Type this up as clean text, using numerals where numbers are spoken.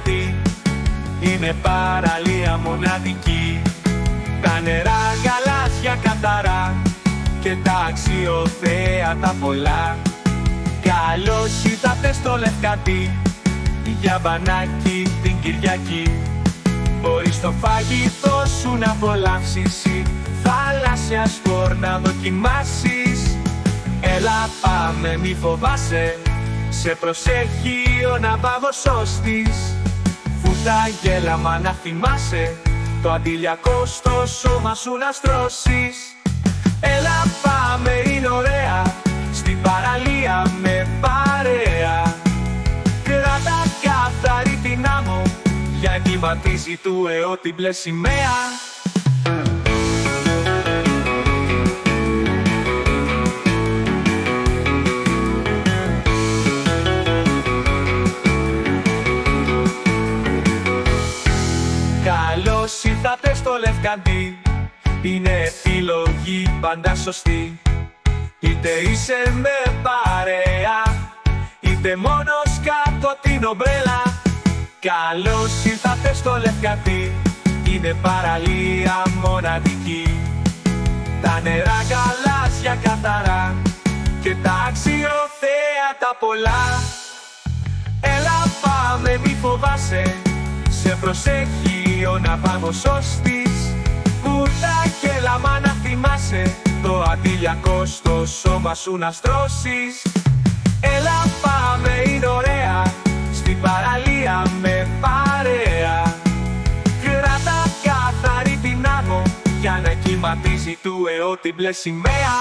κάτι, είναι παραλία μοναδική. Τα νερά γαλάζια καθαρά και τα αξιοθέατα πολλά. Καλώς ήρθατε στο Λευκαντή για μπανάκι την Κυριακή. Μπορείς το φαγητό σου να απολαύσεις, θάλασσια σπορ να δοκιμάσεις. Έλα πάμε μη φοβάσαι, σε προσέχει ο ναυάγος της. Φούτα γέλαμα να θυμάσαι, το αντιλιακό στο σώμα σου να στρώσεις. Έλα πάμε είναι ωραία, στην παραλία με παρέα. Κράτα καθαρή την άμμο, για εγκληματίζει του αιώ την μπλε σημαία. Καλώς ήρθατε στο Λευκαντή, είναι επιλογή πάντα σωστή. Είτε είσαι με παρέα, είτε μόνος κάτω την ομπρέλα. Καλώς ήρθατε στο Λευκαντή, είναι παραλία μοναδική. Τα νερά γαλάζια καθαρά και τα αξιοθέατα πολλά. Έλα πάμε μη φοβάσαι, σε προσέχει ο ναυάγος της. Κούρτα και λαμά να θυμάσαι, το αντιλιακό στο σώμα σου να στρώσεις. Έλα πάμε είναι ωραία, στην παραλία με παρέα. Κράτα καθαρή την άμμο, για να κυματίζει του αιώ την μπλε σημαία.